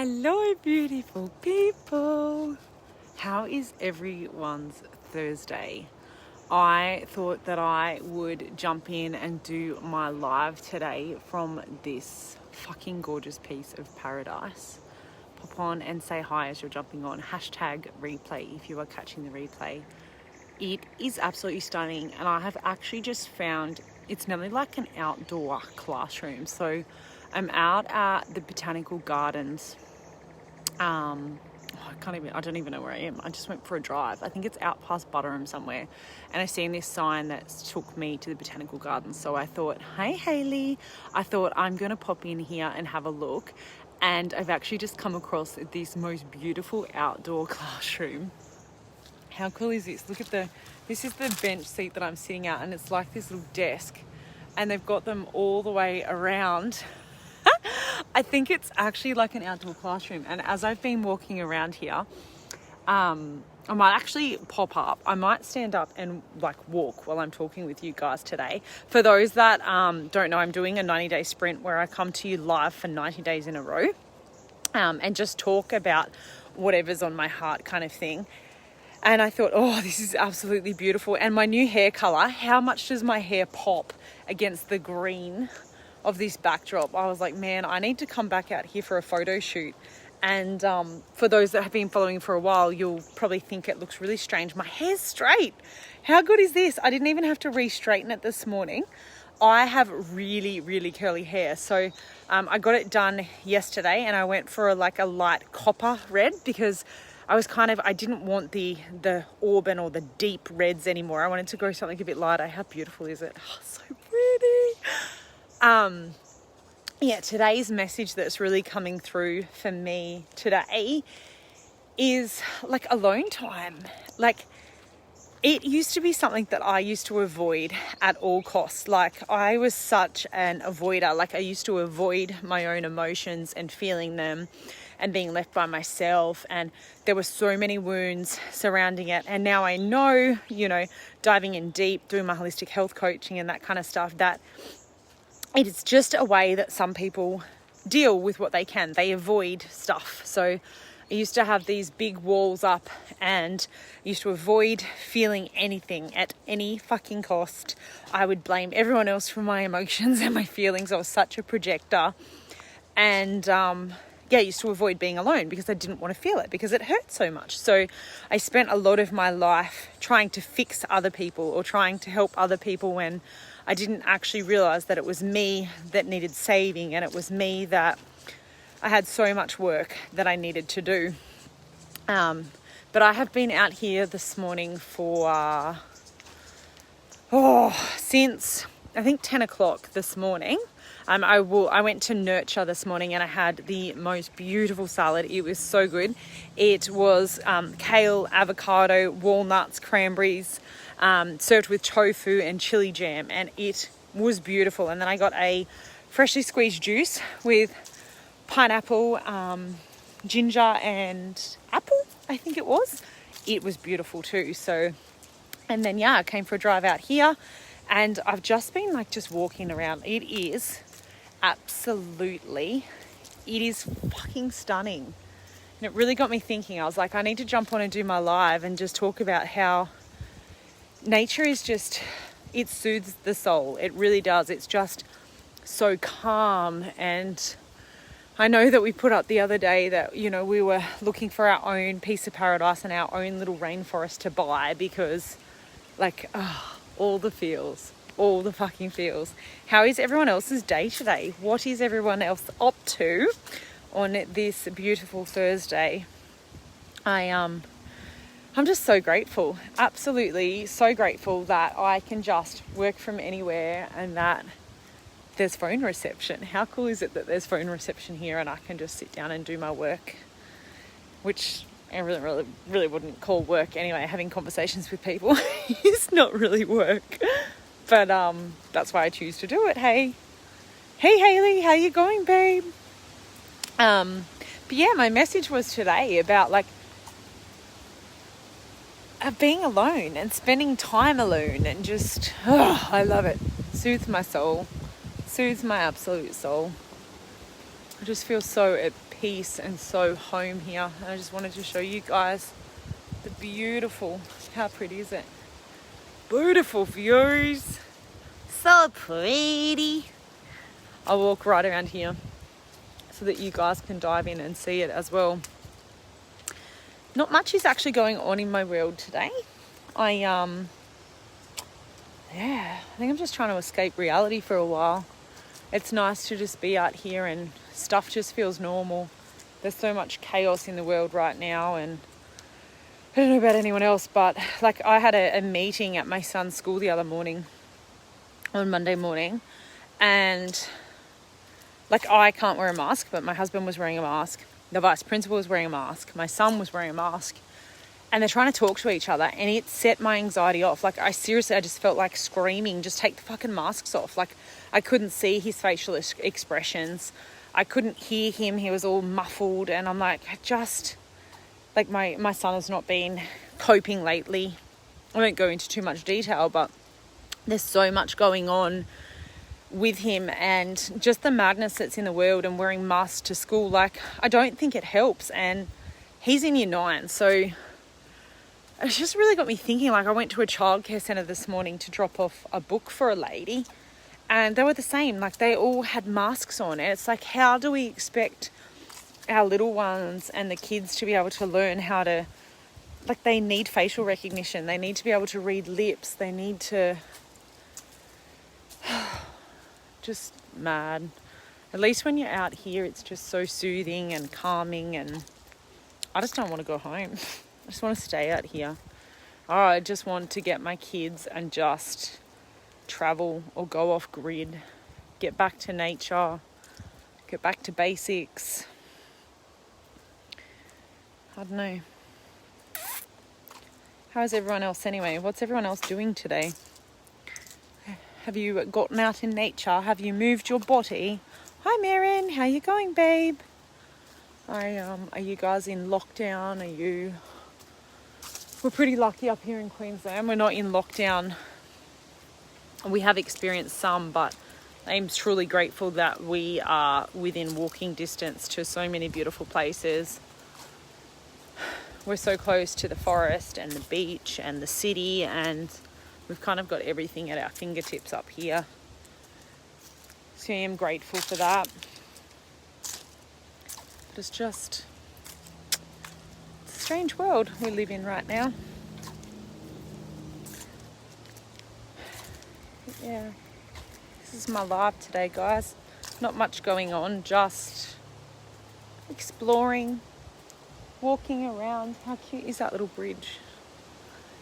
Hello, beautiful people. How is everyone's Thursday? I thought that I would jump in and do my live today from this fucking gorgeous piece of paradise. Pop on and say hi as you're jumping on. Hashtag replay if you are catching the replay. It is absolutely stunning, and I have actually just found it's nearly like an outdoor classroom. So I'm out at the Botanical Gardens. I don't even know where I am. I just went for a drive. I think it's out past Butterham somewhere. And I seen this sign that took me to the Botanical Gardens. So I thought, hey, Hayley, I'm going to pop in here and have a look. And I've actually just come across this most beautiful outdoor classroom. How cool is this? This is the bench seat that I'm sitting at, and it's like this little desk. And they've got them all the way around. I think it's actually like an outdoor classroom. And as I've been walking around here, I might actually pop up. I might stand up and walk while I'm talking with you guys today. For those that don't know, I'm doing a 90-day sprint where I come to you live for 90 days in a row and just talk about whatever's on my heart kind of thing. And I thought, oh, this is absolutely beautiful. And my new hair color, how much does my hair pop against the green of this backdrop? I was like, man, I need to come back out here for a photo shoot. And for those that have been following for a while, you'll probably think it looks really strange. My hair's straight. How good is this? I didn't even have to re-straighten it this morning. I have really, really curly hair. So I got it done yesterday, and I went for a light copper red because I didn't want the auburn or the deep reds anymore. I wanted to go something a bit lighter. How beautiful is it? Oh, so pretty. Today's message that's really coming through for me today is alone time. It used to be something that I used to avoid at all costs. I was such an avoider. I used to avoid my own emotions and feeling them and being left by myself. And there were so many wounds surrounding it. And now I know, diving in deep, doing my holistic health coaching and that kind of stuff, that it is just a way that some people deal with what they can. They avoid stuff. So I used to have these big walls up, and I used to avoid feeling anything at any fucking cost. I would blame everyone else for my emotions and my feelings. I was such a projector. And I used to avoid being alone because I didn't want to feel it because it hurt so much. So I spent a lot of my life trying to fix other people or trying to help other people when I didn't actually realize that it was me that needed saving, and it was me that I had so much work that I needed to do. But I have been out here this morning for, since I think 10 o'clock this morning. I went to Nurture this morning, and I had the most beautiful salad. It was so good. It was kale, avocado, walnuts, cranberries, served with tofu and chili jam, and it was beautiful. And then I got a freshly squeezed juice with pineapple, ginger and apple, I think it was. It was beautiful too. So, and then I came for a drive out here, and I've just been just walking around. It is fucking stunning. And it really got me thinking. I was like, I need to jump on and do my live and just talk about how nature is it soothes the soul. It really does. It's just so calm. And I know that we put up the other day that, we were looking for our own piece of paradise and our own little rainforest to buy because all the fucking feels. How is everyone else's day today? What is everyone else up to on this beautiful Thursday? I'm just so grateful, absolutely so grateful that I can just work from anywhere and that there's phone reception. How cool is it that there's phone reception here and I can just sit down and do my work, which I really wouldn't call work anyway. Having conversations with people is not really work. But that's why I choose to do it. Hey Hayley, how you going, babe? But my message was today about being alone and spending time alone and just, I love it. Soothes my soul, soothes my absolute soul. I just feel so at peace and so home here. And I just wanted to show you guys the beautiful, how pretty is it? Beautiful views. So pretty. I'll walk right around here so that you guys can dive in and see it as well. Not much is actually going on in my world today. I think I'm just trying to escape reality for a while. It's nice to just be out here and stuff just feels normal. There's so much chaos in the world right now, and I don't know about anyone else, but like I had a meeting at my son's school the other morning, on Monday morning, and like I can't wear a mask, but my husband was wearing a mask. The vice principal was wearing a mask. My son was wearing a mask. And they're trying to talk to each other, and it set my anxiety off. Like, I just felt like screaming, just take the fucking masks off. Like, I couldn't see his facial expressions. I couldn't hear him. He was all muffled. And I'm like, my son has not been coping lately. I won't go into too much detail, but there's so much going on with him, and just the madness that's in the world, and wearing masks to school. Like, I don't think it helps. And he's in year 9, so it's just really got me thinking. Like, I went to a childcare centre this morning to drop off a book for a lady, and they were the same. Like, they all had masks on, and it's like, how do we expect our little ones and the kids to be able to learn how to, like, they need facial recognition, they need to be able to read lips, they need to just mad. At least when you're out here, it's just so soothing and calming, and I just don't want to go home. I just want to stay out here. I just want to get my kids and just travel or go off grid, get back to nature, get back to basics. I don't know. How is everyone else anyway? What's everyone else doing today? Have you gotten out in nature? Have you moved your body? Hi, Marin. How you going, babe? Are you guys in lockdown? We're pretty lucky up here in Queensland. We're not in lockdown. We have experienced some, but I'm truly grateful that we are within walking distance to so many beautiful places. We're so close to the forest and the beach and the city, and we've kind of got everything at our fingertips up here. So I am grateful for that. But it's just a strange world we live in right now. Yeah, this is my life today, guys. Not much going on, just exploring, walking around. How cute is that little bridge?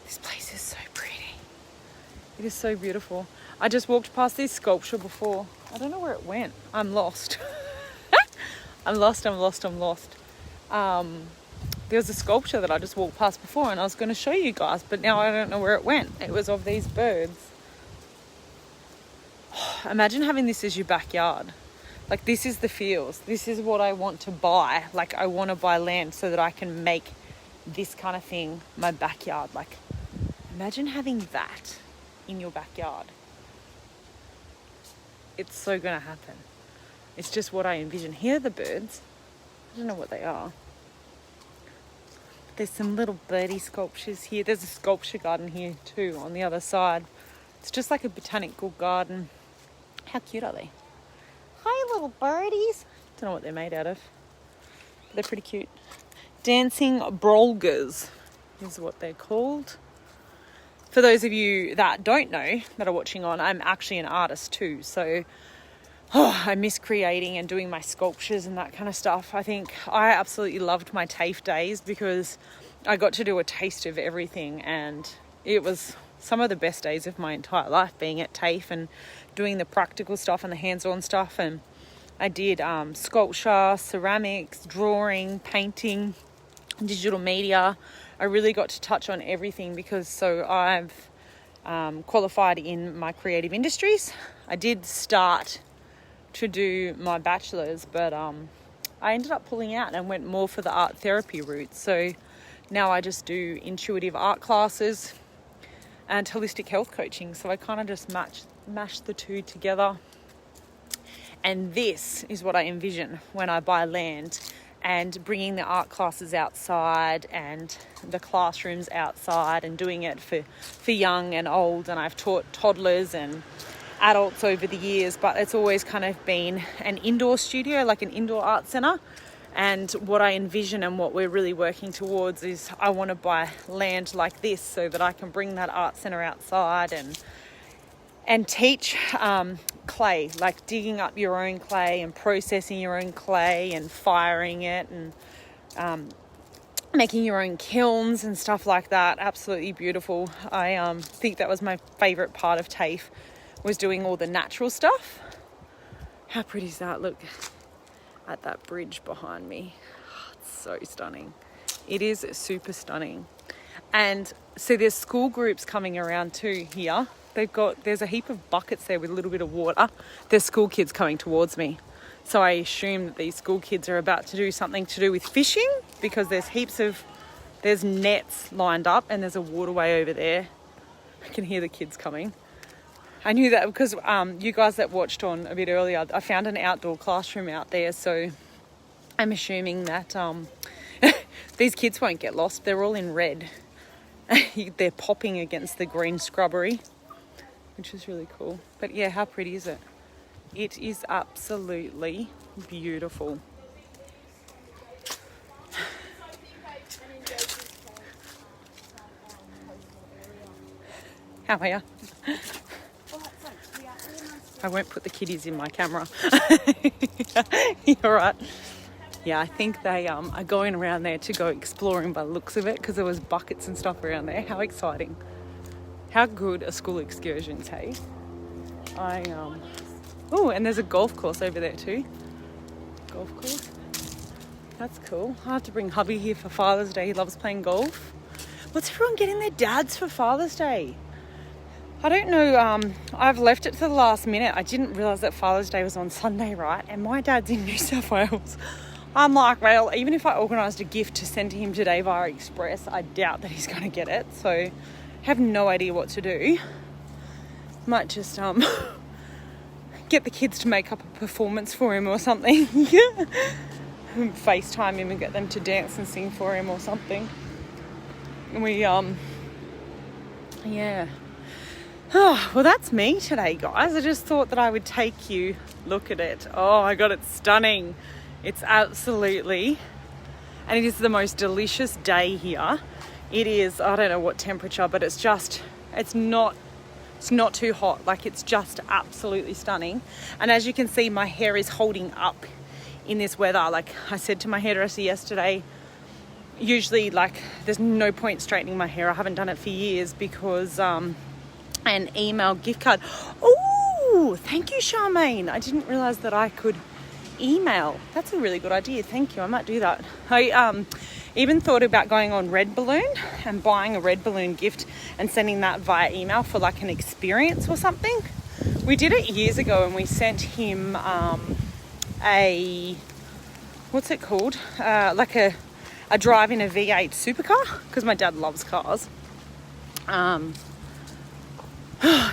This place is so pretty. It is so beautiful. I just walked past this sculpture before. I don't know where it went. I'm lost. I'm lost. There was a sculpture that I just walked past before, and I was going to show you guys, but now I don't know where it went. It was of these birds. Imagine having this as your backyard. Like, this is the feels. This is what I want to buy. Like, I want to buy land so that I can make this kind of thing my backyard. Like, imagine having that in your backyard. It's so going to happen. It's just what I envision. Here are the birds. I don't know what they are. There's some little birdie sculptures here. There's a sculpture garden here too on the other side. It's just like a botanical garden. How cute are they? Hi, little birdies. Don't know what they're made out of. But they're pretty cute. Dancing brolgas is what they're called. For those of you that don't know, that are watching on, I'm actually an artist too. So I miss creating and doing my sculptures and that kind of stuff. I think I absolutely loved my TAFE days because I got to do a taste of everything, and it was some of the best days of my entire life, being at TAFE and doing the practical stuff and the hands-on stuff. And I did sculpture, ceramics, drawing, painting, digital media. I really got to touch on everything because I've qualified in my creative industries. I did start to do my bachelor's, but I ended up pulling out and went more for the art therapy route. So now I just do intuitive art classes and holistic health coaching. So I kind of just mash the two together. And this is what I envision when I buy land and bringing the art classes outside and the classrooms outside and doing it for young and old. And I've taught toddlers and adults over the years, but it's always kind of been an indoor studio, like an indoor art centre. And what I envision and what we're really working towards is I want to buy land like this so that I can bring that art centre outside and teach clay, like digging up your own clay and processing your own clay and firing it and making your own kilns and stuff like that. Absolutely beautiful. I think that was my favourite part of TAFE, was doing all the natural stuff. How pretty is that? Look at that bridge behind me. Oh, it's so stunning. It is super stunning. And so there's school groups coming around too here. There's a heap of buckets there with a little bit of water. There's school kids coming towards me. So I assume that these school kids are about to do something to do with fishing, because there's nets lined up and there's a waterway over there. I can hear the kids coming. I knew that because you guys that watched on a bit earlier, I found an outdoor classroom out there. So I'm assuming that these kids won't get lost. They're all in red. They're popping against the green scrubbery, which is really cool. But yeah, how pretty is it? It is absolutely beautiful. How are you? I won't put the kitties in my camera. You're right. Yeah, I think they are going around there to go exploring by the looks of it, because there was buckets and stuff around there. How exciting. How good are school excursions, hey? Oh, and there's a golf course over there too. Golf course. That's cool. I have to bring hubby here for Father's Day. He loves playing golf. What's everyone getting their dads for Father's Day? I don't know. I've left it to the last minute. I didn't realise that Father's Day was on Sunday, right? And my dad's in New South Wales. I'm like, well, even if I organised a gift to send to him today via Express, I doubt that he's going to get it. So I have no idea what to do. Might just get the kids to make up a performance for him or something. FaceTime him and get them to dance and sing for him or something. Yeah. Oh, well, that's me today, guys. I just thought that I would take you, look at it. Oh my God, it's stunning. It's absolutely, and it is the most delicious day here. It is, I don't know what temperature, but it's not too hot. Like, it's just absolutely stunning. And as you can see, my hair is holding up in this weather. Like I said to my hairdresser yesterday, usually, like, there's no point straightening my hair. I haven't done it for years because an email gift card. Oh, thank you, Charmaine. I didn't realise that I could email. That's a really good idea. Thank you. I might do that. I even thought about going on Red Balloon and buying a Red Balloon gift and sending that via email for like an experience or something. We did it years ago and we sent him what's it called? Like a drive in a V8 supercar, because my dad loves cars.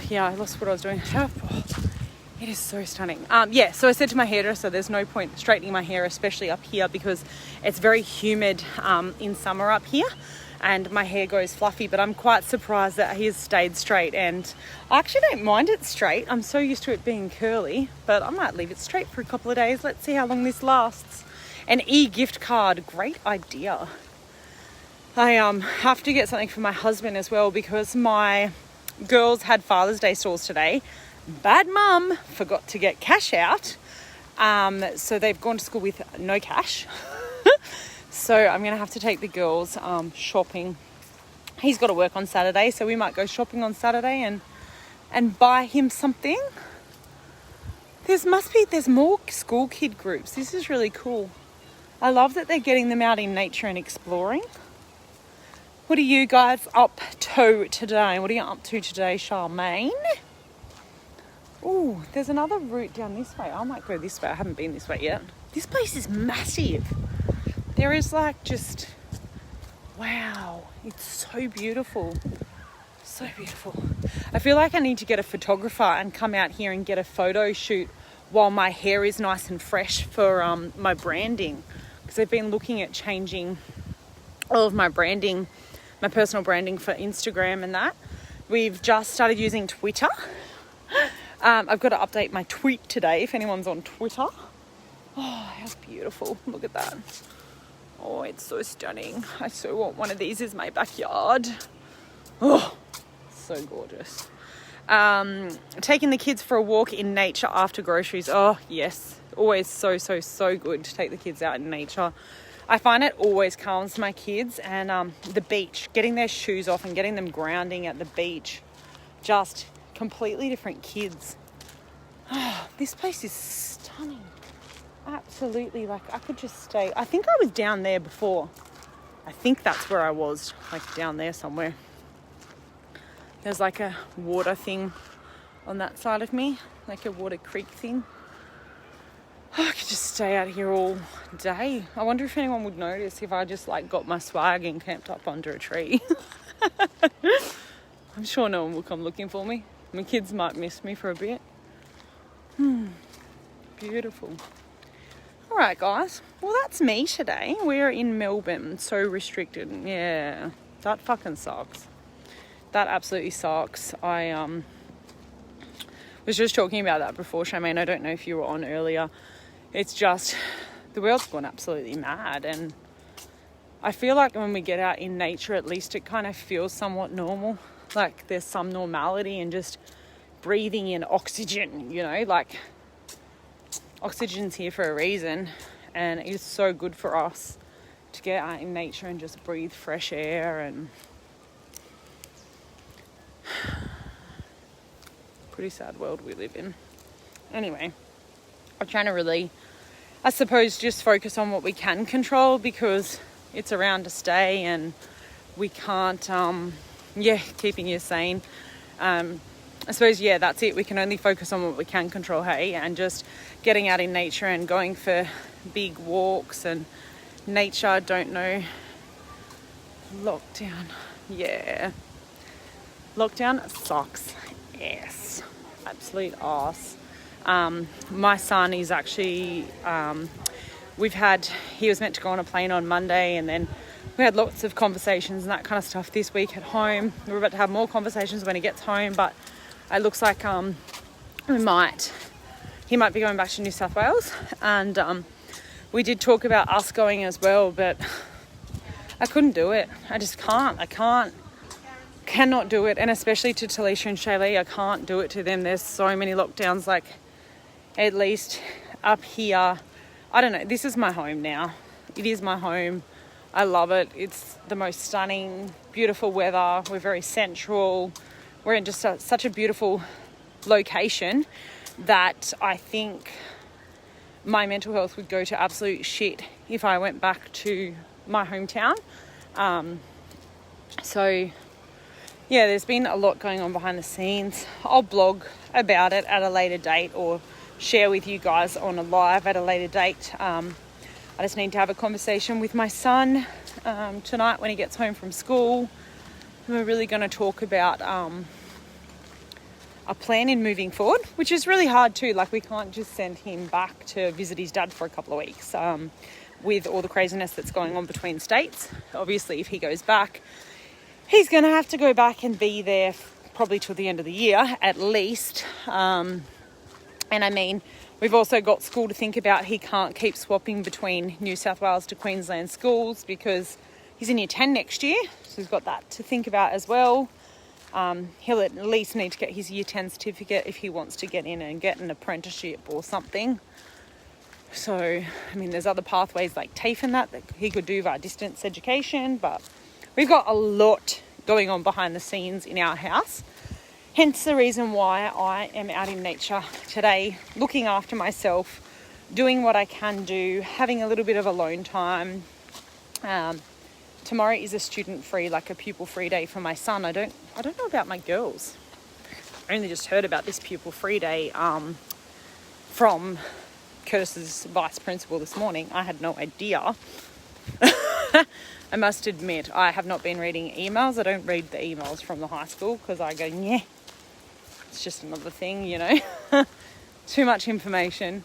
Yeah, I lost what I was doing. It is so stunning. Yeah, so I said to my hairdresser, there's no point straightening my hair, especially up here, because it's very humid in summer up here and my hair goes fluffy, but I'm quite surprised that he has stayed straight, and I actually don't mind it straight. I'm so used to it being curly, but I might leave it straight for a couple of days. Let's see how long this lasts. An e-gift card, great idea. I have to get something for my husband as well, because my girls had Father's Day stores today. Bad mum forgot to get cash out, so they've gone to school with no cash. So I'm going to have to take the girls shopping. He's got to work on Saturday, so we might go shopping on Saturday and buy him something. There's more school kid groups. This is really cool. I love that they're getting them out in nature and exploring. What are you guys up to today? What are you up to today, Charmaine? Oh, there's another route down this way. I might go this way. I haven't been this way yet. This place is massive. There is like just, wow, it's so beautiful. So beautiful. I feel like I need to get a photographer and come out here and get a photo shoot while my hair is nice and fresh for my branding. because I've been looking at changing all of my branding, my personal branding for Instagram and that. We've just started using Twitter. I've got to update my tweet today if anyone's on Twitter. Oh, how beautiful. Look at that. Oh, it's so stunning. I so want one of these in my backyard. Oh, so gorgeous. Taking the kids for a walk in nature after groceries. Oh, yes. Always so good to take the kids out in nature. I find it always calms my kids, and the beach, getting their shoes off and getting them grounding at the beach, just completely different kids. Oh, this place is stunning. Absolutely, like I could just stay. I think I was down there before. I think that's where I was, like down there somewhere. There's like a water thing on that side of me, like a water creek thing. Oh, I could just stay out here all day. I wonder if anyone would notice if I just like got my swag and camped up under a tree. I'm sure no one will come looking for me. My kids might miss me for a bit. Beautiful. All right, guys. Well, that's me today. We're in Melbourne, so restricted. Yeah, that fucking sucks. That absolutely sucks. I was just talking about that before, Charmaine. I don't know if you were on earlier. It's just, the world's gone absolutely mad. And I feel like when we get out in nature, at least it kind of feels somewhat normal. Like there's some normality in just breathing in oxygen, you know, like oxygen's here for a reason. And it is so good for us to get out in nature and just breathe fresh air. And pretty sad world we live in. Anyway, I'm trying to really, I suppose, just focus on what we can control, because it's around to stay and we can't, keeping you sane. I suppose, that's it. We can only focus on what we can control, hey, and just getting out in nature and going for big walks and nature. Don't know. Lockdown. Yeah. Lockdown sucks. Yes. Absolute arse. My son is actually, he was meant to go on a plane on Monday, and then we had lots of conversations and that kind of stuff this week at home. We're about to have more conversations when he gets home, but it looks like he might be going back to New South Wales. And we did talk about us going as well, but I couldn't do it. I just can't. Cannot do it. And especially to Talisha and Shaylee, I can't do it to them. There's so many lockdowns, like at least up here. I don't know. This is my home now. It is my home. I love it. It's the most stunning, beautiful weather. We're very central. We're in just such a beautiful location that I think my mental health would go to absolute shit if I went back to my hometown. There's been a lot going on behind the scenes. I'll blog about it at a later date or share with you guys on a live at a later date. I just need to have a conversation with my son tonight when he gets home from school. We're really going to talk about a plan in moving forward, which is really hard too. Like, we can't just send him back to visit his dad for a couple of weeks with all the craziness that's going on between states. Obviously, if he goes back, he's going to have to go back and be there probably till the end of the year at least. And I mean, we've also got school to think about. He can't keep swapping between New South Wales to Queensland schools because he's in year 10 next year. So he's got that to think about as well. He'll at least need to get his year 10 certificate if he wants to get in and get an apprenticeship or something. So, I mean, there's other pathways like TAFE and that he could do via distance education, but we've got a lot going on behind the scenes in our house. Hence the reason why I am out in nature today, looking after myself, doing what I can do, having a little bit of alone time. Tomorrow is a student-free, like a pupil-free day for my son. I don't know about my girls. I only just heard about this pupil-free day from Curtis's vice principal this morning. I had no idea. I must admit, I have not been reading emails. I don't read the emails from the high school because I go, yeah, it's just another thing, you know. Too much information.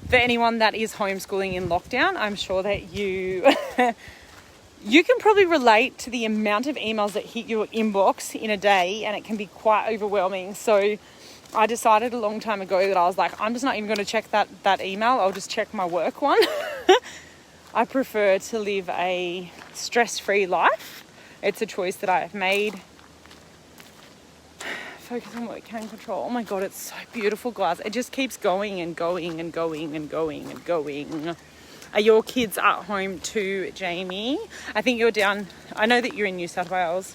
for anyone that is homeschooling in lockdown, I'm sure that you you can probably relate to the amount of emails that hit your inbox in a day, and it can be quite overwhelming. So I decided a long time ago that I was like, I'm just not even going to check that email. I'll just check my work one. I prefer to live a stress-free life. It's a choice that I have made. Focus on what can control. Oh my God, it's so beautiful, guys. It just keeps going and going and going and going and going. Are your kids at home too, Jamie? I think you're down. I know that you're in New South Wales.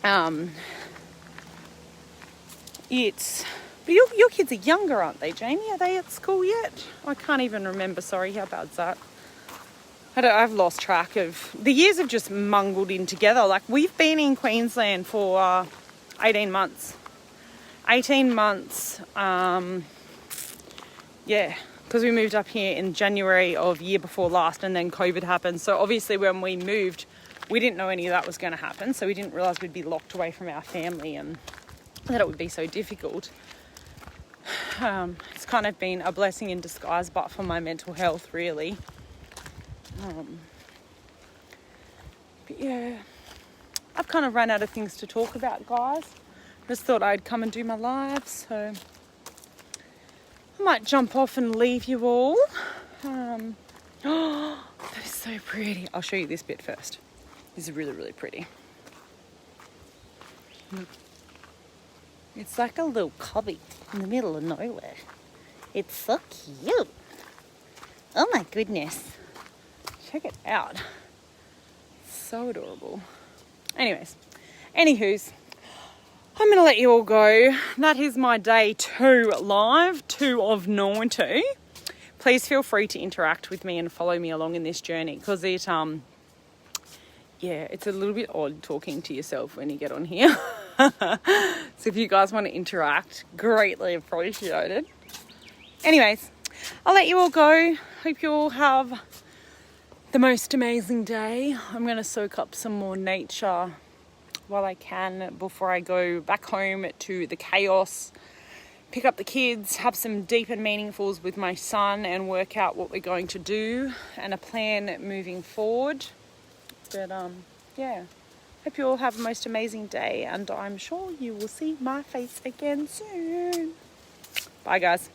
But your kids are younger, aren't they, Jamie? Are they at school yet? I can't even remember. Sorry, how bad's that? I've lost track of. The years have just mungled in together. Like, we've been in Queensland for 18 months. 18 months, yeah, because we moved up here in January of year before last, and then COVID happened. So obviously when we moved, we didn't know any of that was going to happen. So we didn't realise we'd be locked away from our family and that it would be so difficult. It's kind of been a blessing in disguise, but for my mental health, really. But yeah, I've kind of run out of things to talk about, guys. Just thought I'd come and do my live, so I might jump off and leave you all. Oh, that is so pretty. I'll show you this bit first. This is really, really pretty. It's like a little cubby in the middle of nowhere. It's so cute. Oh my goodness. Check it out. It's so adorable. Anywho's, I'm going to let you all go. That is my day 2 live, 2 of 90. Please feel free to interact with me and follow me along in this journey, because it's a little bit odd talking to yourself when you get on here. So if you guys want to interact, greatly appreciated. Anyways, I'll let you all go. Hope you all have the most amazing day. I'm going to soak up some more nature while I can before I go back home to the chaos, pick up the kids, have some deep and meaningfuls with my son, and work out what we're going to do and a plan moving forward. But hope you all have the most amazing day, and I'm sure you will see my face again soon. Bye, guys.